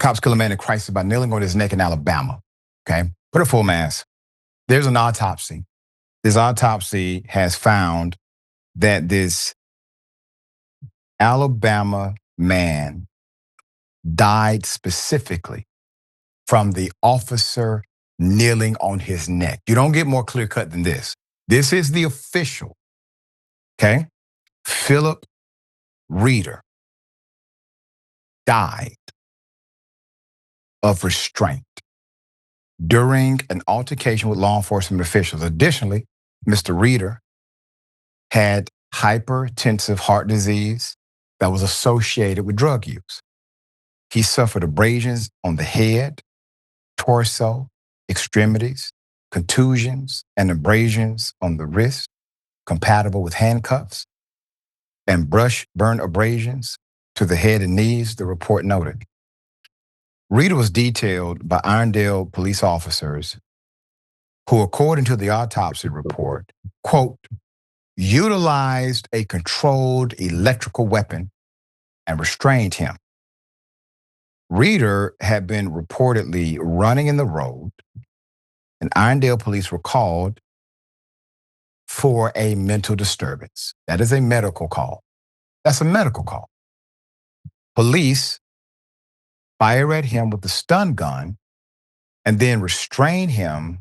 Cops kill a man in crisis by kneeling on his neck in Alabama. Okay, put a full mask. There's an autopsy. This autopsy has found that this Alabama man died specifically from the officer kneeling on his neck. You don't get more clear cut than this. This is the official, okay? Phillip Reeder died of restraint during an altercation with law enforcement officials. Additionally, Mr. Reeder had hypertensive heart disease that was associated with drug use. He suffered abrasions on the head, torso, extremities, contusions, and abrasions on the wrist, compatible with handcuffs, and burn abrasions to the head and knees, the report noted. Reeder was detailed by Irondale police officers who, according to the autopsy report, quote, utilized a controlled electrical weapon and restrained him. Reeder had been reportedly running in the road, and Irondale police were called for a mental disturbance. That is a medical call. That's a medical call. Police fire at him with the stun gun and then restrain him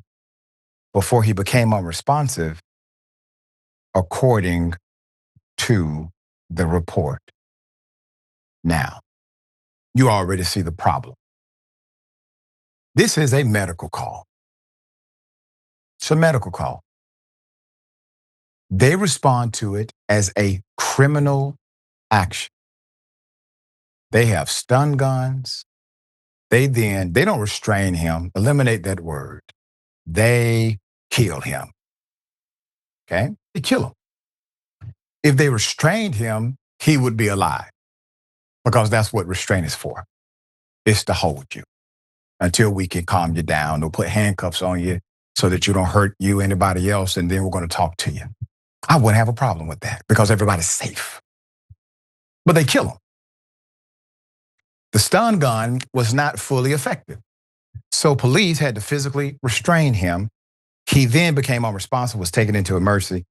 before he became unresponsive, according to the report. Now, you already see the problem. This is a medical call. It's a medical call. They respond to it as a criminal action. They have stun guns. They don't restrain him, eliminate that word. They kill him. Okay? They kill him. If they restrained him, he would be alive, because that's what restraint is for. It's to hold you until we can calm you down or put handcuffs on you so that you don't hurt you, anybody else, and then we're going to talk to you. I wouldn't have a problem with that because everybody's safe. But they kill him. The stun gun was not fully effective, so police had to physically restrain him. He then became unresponsive, was taken into emergency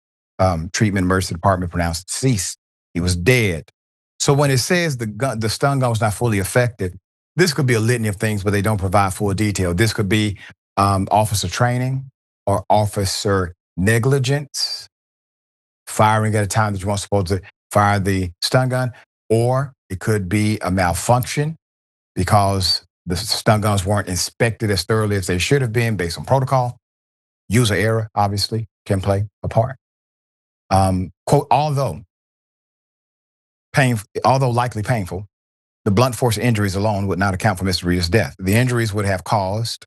treatment, emergency department, pronounced deceased. He was dead. So when it says the stun gun was not fully effective, this could be a litany of things, but they don't provide full detail. This could be officer training or officer negligence, firing at a time that you weren't supposed to fire the stun gun, or it could be a malfunction because the stun guns weren't inspected as thoroughly as they should have been based on protocol. User error, obviously, can play a part. Quote, although likely painful, the blunt force injuries alone would not account for Mr. Reeder's death. The injuries would have caused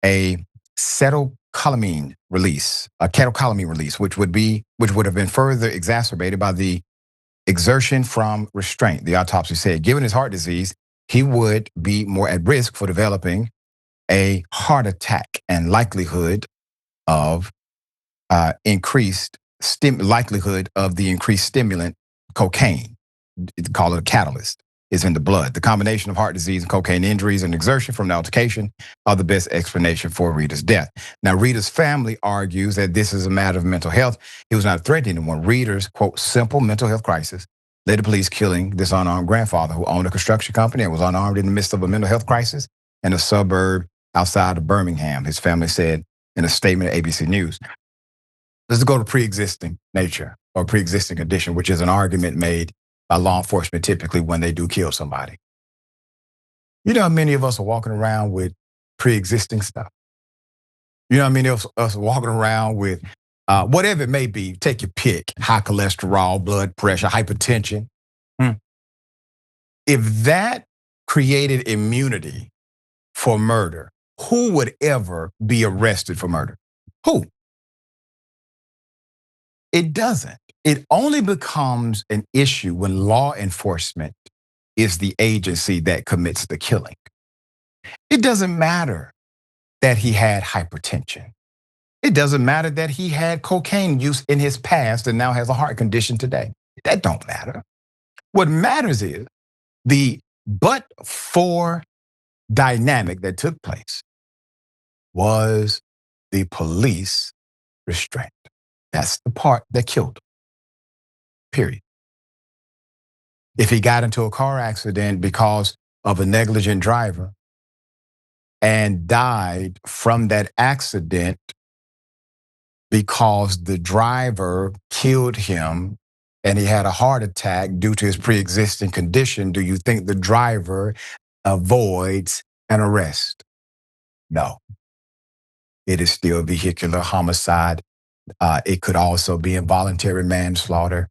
a acetylcholine release, which would have been further exacerbated by the exertion from restraint. The autopsy said, given his heart disease, he would be more at risk for developing a heart attack and likelihood of increased stimulant cocaine. Call it a catalyst, is in the blood. The combination of heart disease and cocaine injuries and exertion from the altercation are the best explanation for Reeder's death. Now, Reeder's family argues that this is a matter of mental health. He was not threatening anyone. Reeder's, quote, simple mental health crisis led to police killing this unarmed grandfather who owned a construction company and was unarmed in the midst of a mental health crisis in a suburb outside of Birmingham, his family said in a statement at ABC News. Let's go to pre-existing nature or pre-existing condition, which is an argument made by law enforcement typically when they do kill somebody. You know how many of us are walking around with pre-existing stuff? You know how many of us are walking around with whatever it may be, take your pick, high cholesterol, blood pressure, hypertension. If that created immunity for murder, who would ever be arrested for murder? Who? It doesn't. It only becomes an issue when law enforcement is the agency that commits the killing. It doesn't matter that he had hypertension. It doesn't matter that he had cocaine use in his past and now has a heart condition today. That don't matter. What matters is the but for dynamic that took place was the police restraint. That's the part that killed him, period. If he got into a car accident because of a negligent driver and died from that accident because the driver killed him and he had a heart attack due to his pre-existing condition, do you think the driver avoids an arrest? No. It is still vehicular homicide. It could also be involuntary manslaughter.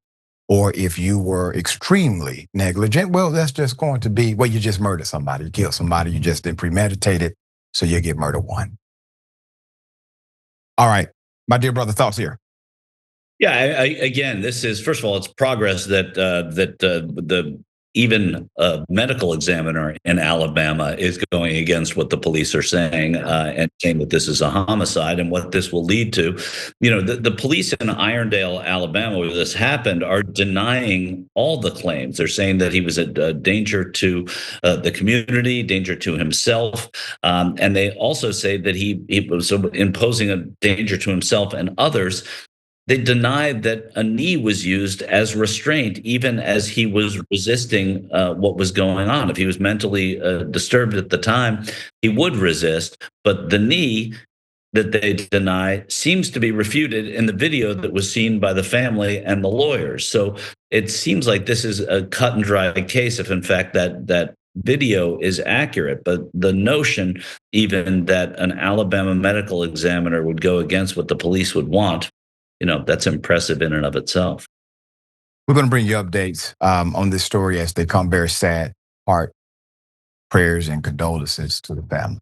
Or if you were extremely negligent, well, that's just going to be, well, you just murdered somebody, you killed somebody, you just didn't premeditate it, so you get murder one. All right, my dear brother, thoughts here? Yeah, again, this is first of all, it's progress that the even a medical examiner in Alabama is going against what the police are saying and saying that this is a homicide and what this will lead to. You know, the police in Irondale, Alabama, where this happened, are denying all the claims. They're saying that he was a danger to the community, danger to himself, and they also say that he was imposing a danger to himself and others. They denied that a knee was used as restraint, even as he was resisting what was going on. If he was mentally disturbed at the time, he would resist. But the knee that they deny seems to be refuted in the video that was seen by the family and the lawyers. So it seems like this is a cut and dry case if, in fact, that video is accurate. But the notion, even that an Alabama medical examiner would go against what the police would want, that's impressive in and of itself. We're going to bring you updates on this story as they come. Very sad. Heart prayers and condolences to the family.